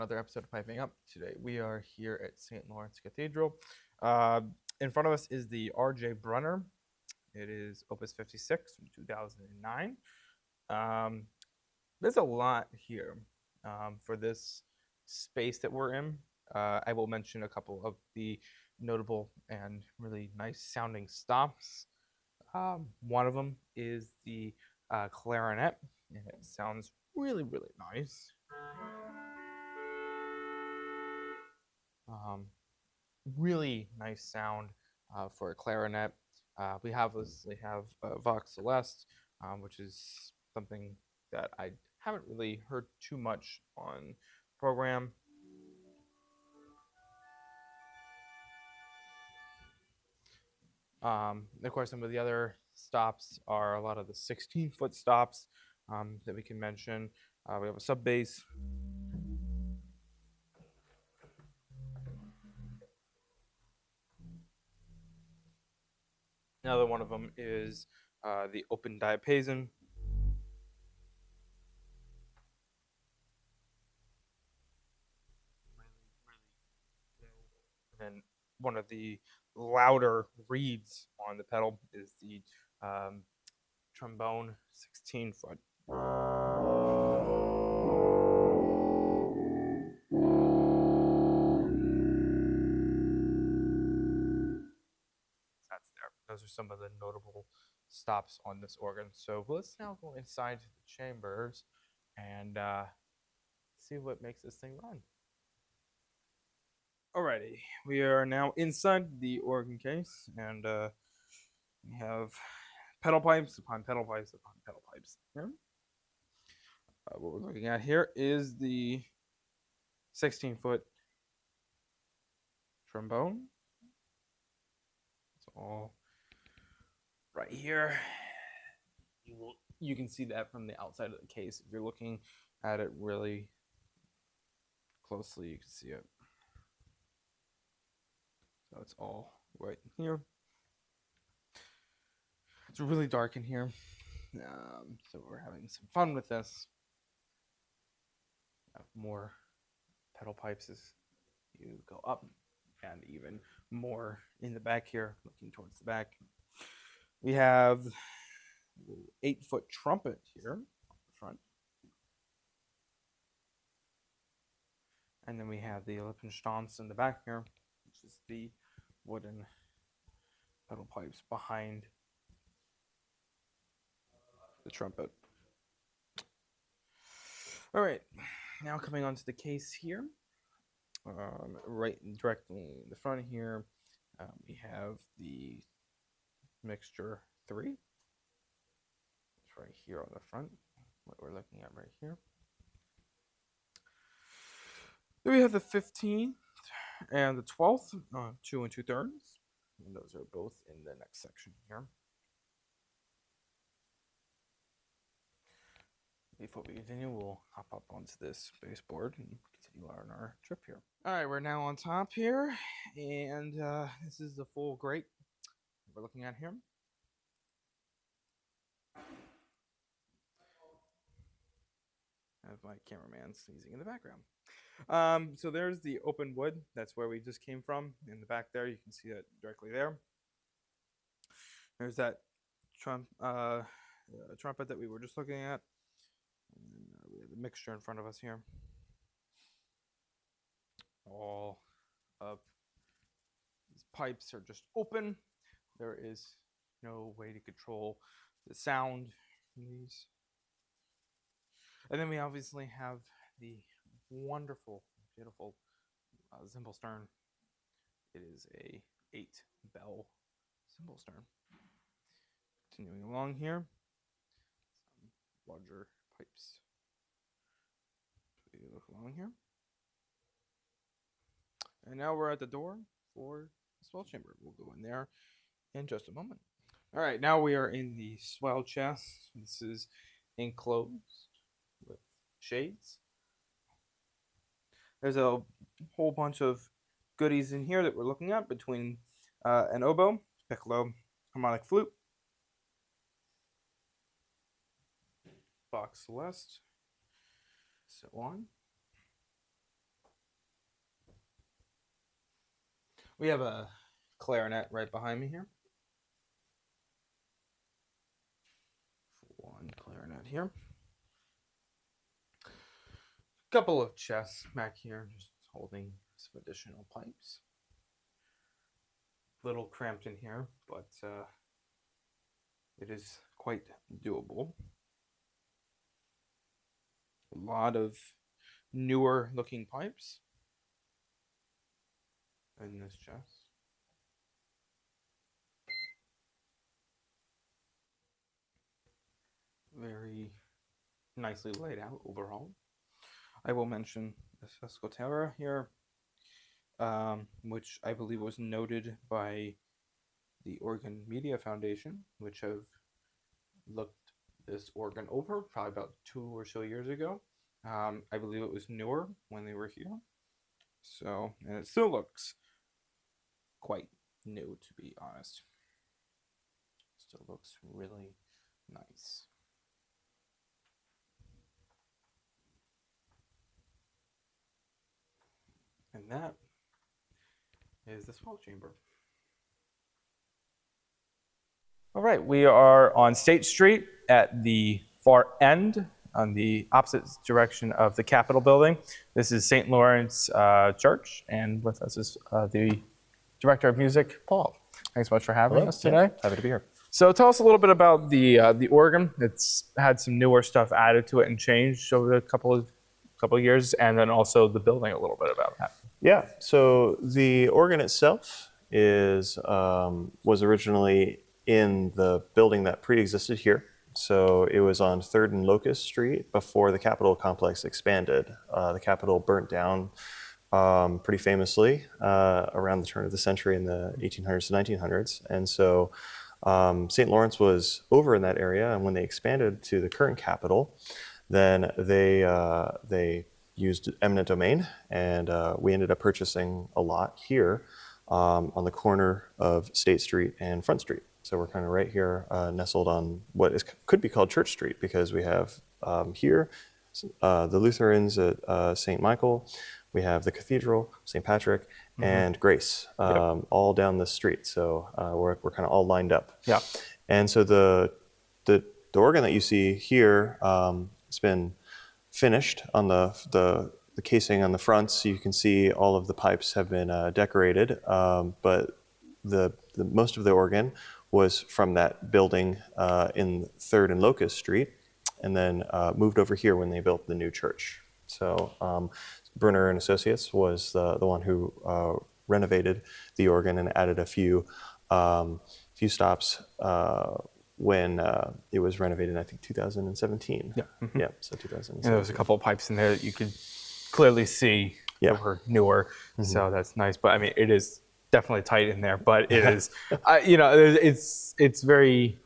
another episode of Piping Up. Today we are here at St. Lawrence Cathedral. In front of us is the R.J. Brunner. It is Opus 56 from 2009. There's a lot here for this space that we're in. I will mention a couple of the notable and really nice sounding stops. One of them is the clarinet, and it sounds really, really nice. Really nice sound for a clarinet. We obviously have Vox Celeste, which is something that I haven't really heard too much on program. Of course, some of the other stops are a lot of the 16-foot stops that we can mention. We have a sub bass. Another one of them is the open diapason. And then one of the louder reeds on the pedal is the trombone 16-foot. That's there. Those are some of the notable stops on this organ. So let's now go inside the chambers and see what makes this thing run. Alrighty, we are now inside the organ case, and we have pedal pipes upon pedal pipes upon pedal pipes here. What we're looking at here is the 16-foot trombone. It's all right here. You can see that from the outside of the case. If you're looking at it really closely, you can see it. So it's all right in here. It's really dark in here, so we're having some fun with this. More pedal pipes as you go up, and even more in the back here, looking towards the back. We have an 8-foot trumpet here on the front. And then we have the Lippenstanz in the back here, which is the wooden pedal pipes behind the trumpet. All right, now coming onto the case here, right directly in the front here, we have the Mixture 3. It's right here on the front, what we're looking at right here. Then we have the 15th and the 12th, 2 2/3, and those are both in the next section here. Before we continue, we'll hop up onto this baseboard and continue on our trip here. All right, we're now on top here, and this is the full grate we're looking at here. I have my cameraman sneezing in the background. So there's the open wood. That's where we just came from. In the back there, you can see that directly there. There's that trumpet that we were just looking at. And we have the mixture in front of us here. All of these pipes are just open. There is no way to control the sound from these. And then we obviously have the wonderful, beautiful cymbal stern. It is a 8-bell cymbal stern. Continuing along here, some larger pipes. So you look along here. And now we're at the door for the swell chamber. We'll go in there in just a moment. All right, now we are in the swell chest. This is enclosed with shades. There's a whole bunch of goodies in here that we're looking at, between an oboe, piccolo, harmonic flute, Vox Celeste, so on. We have a clarinet right behind me here. One clarinet here. Couple of chests back here, just holding some additional pipes. Little cramped in here, but it is quite doable. A lot of newer looking pipes in this chest. Very nicely laid out overall. I will mention the Escotera here, which I believe was noted by the Organ Media Foundation, which have looked this organ over probably about 2 or so years ago. I believe it was newer when they were here. So, and it still looks quite new, to be honest. Still looks really nice. And that is the swell chamber. All right, we are on State Street at the far end, on the opposite direction of the Capitol building. This is St. Lawrence Church, and with us is the Director of Music, Paul. Thanks so much for having us today. Yeah, happy to be here. So tell us a little bit about the organ. It's had some newer stuff added to it and changed over a couple of years, and then also the building a little bit about that. Yeah, so the organ itself was originally in the building that pre-existed here. So it was on 3rd and Locust Street before the Capitol complex expanded. The Capitol burnt down pretty famously around the turn of the century in the 1800s to 1900s. And so St. Lawrence was over in that area, and when they expanded to the current Capitol, then they used eminent domain, and we ended up purchasing a lot here on the corner of State Street and Front Street. So we're kind of right here, nestled on what could be called Church Street, because we have here the Lutherans at St. Michael, we have the Cathedral, St. Patrick, and Grace, all down the street. So we're kind of all lined up. Yeah. And so the organ that you see here, it's been finished on the casing on the front, so you can see all of the pipes have been decorated, but the most of the organ was from that building in 3rd and Locust Street, and then moved over here when they built the new church. So Brunner and Associates was the one who renovated the organ and added a few stops when it was renovated in, I think, 2017. Yeah. Mm-hmm. Yeah, so 2017. And there was a couple of pipes in there that you could clearly see that were newer, so that's nice. But I mean, it is definitely tight in there, but it is, it's very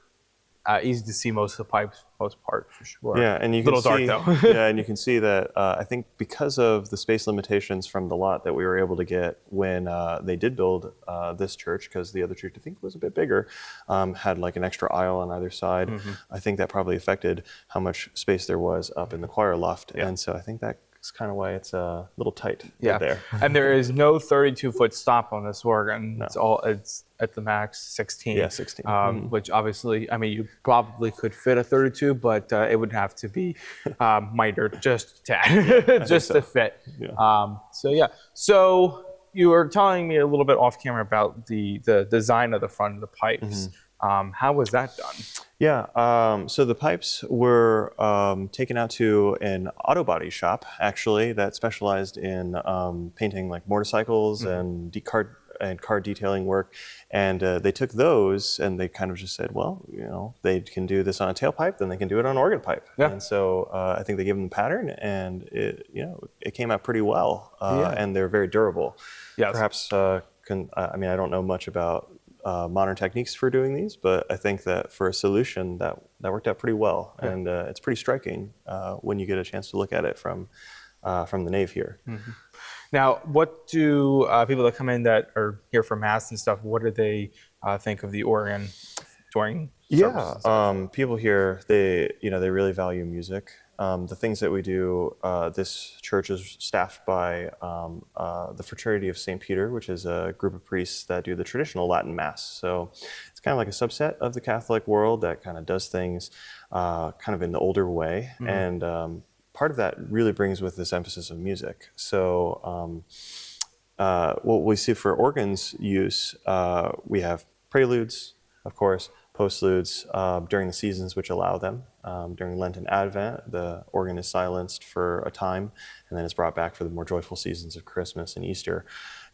easy to see most of the pipes, most part, for sure. Yeah, and you can little see, dark though. yeah, and you can see that I think because of the space limitations from the lot that we were able to get when they did build this church, because the other church I think was a bit bigger, had like an extra aisle on either side. I think that probably affected how much space there was up in the choir loft, and so I think that's kind of why it's a little tight there. And there is no 32-foot stop on this organ. No. It's at the max 16. Yeah, 16. Which obviously, I mean, you probably could fit a 32, but it would have to be mitered just a tad, just to fit. Yeah. So you were telling me a little bit off camera about the design of the front of the pipes. How was that done? Yeah, so the pipes were taken out to an auto body shop, actually, that specialized in painting like motorcycles and car detailing work. And they took those and they kind of just said, well, they can do this on a tailpipe, then they can do it on an organ pipe. Yeah. And so I think they gave them the pattern, and it came out pretty well. And they're very durable. Yes. Perhaps, I don't know much about modern techniques for doing these, but I think that for a solution that worked out pretty well, and it's pretty striking when you get a chance to look at it from the nave here. Now, what do people that come in that are here for mass and stuff, what do they think of the organ during services? People here, they really value music. the things that we do, this church is staffed by the Fraternity of St. Peter, which is a group of priests that do the traditional Latin Mass. So it's kind of like a subset of the Catholic world that kind of does things kind of in the older way. And part of that really brings with this emphasis of music. So what we see for organs use, we have preludes, of course, postludes during the seasons which allow them. During Lent and Advent, the organ is silenced for a time, and then it's brought back for the more joyful seasons of Christmas and Easter.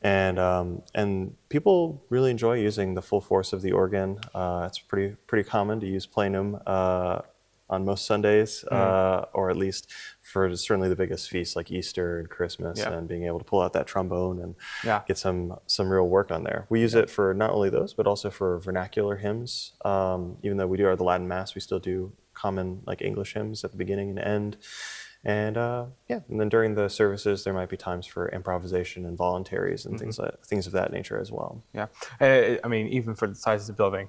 And people really enjoy using the full force of the organ. It's pretty common to use plenum on most Sundays, or at least for certainly the biggest feasts like Easter and Christmas, and being able to pull out that trombone and get some real work on there. We use it for not only those, but also for vernacular hymns. Even though we do the Latin Mass, we still do common like English hymns at the beginning and end. And and then during the services, there might be times for improvisation and voluntaries and things of that nature as well. Yeah, I mean, even for the size of the building,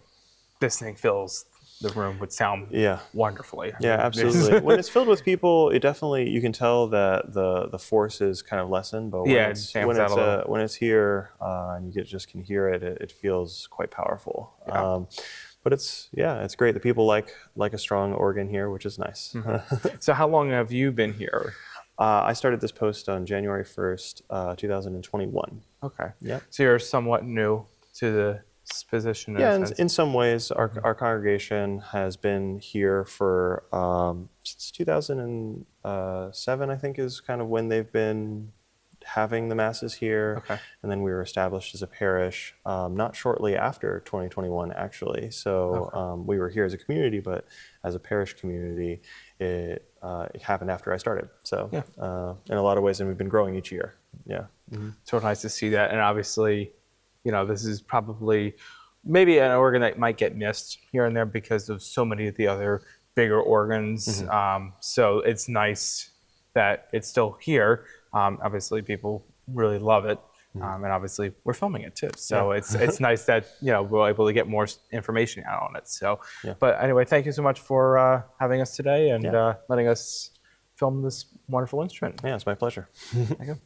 this thing fills the room would sound wonderfully. Yeah, absolutely. When it's filled with people, it definitely, you can tell that the force is kind of lessened, but when it's here and you just can hear it, it feels quite powerful. But it's great. The people like a strong organ here, which is nice. So how long have you been here? I started this post on January 1st, 2021. Okay. Yeah. So you're somewhat new to the position. Yeah, in some ways, our congregation has been here for since 2007, I think, is kind of when they've been having the masses here. Okay. And then we were established as a parish not shortly after 2021, actually. So we were here as a community, but as a parish community, it happened after I started. So in a lot of ways, and we've been growing each year. Yeah. So nice to see that. And obviously, this is probably maybe an organ that might get missed here and there because of so many of the other bigger organs. So it's nice that it's still here. Obviously, people really love it. And obviously, we're filming it too. So it's nice that we're able to get more information out on it. So, but anyway, thank you so much for having us today and letting us film this wonderful instrument. Yeah, it's my pleasure. Thank you.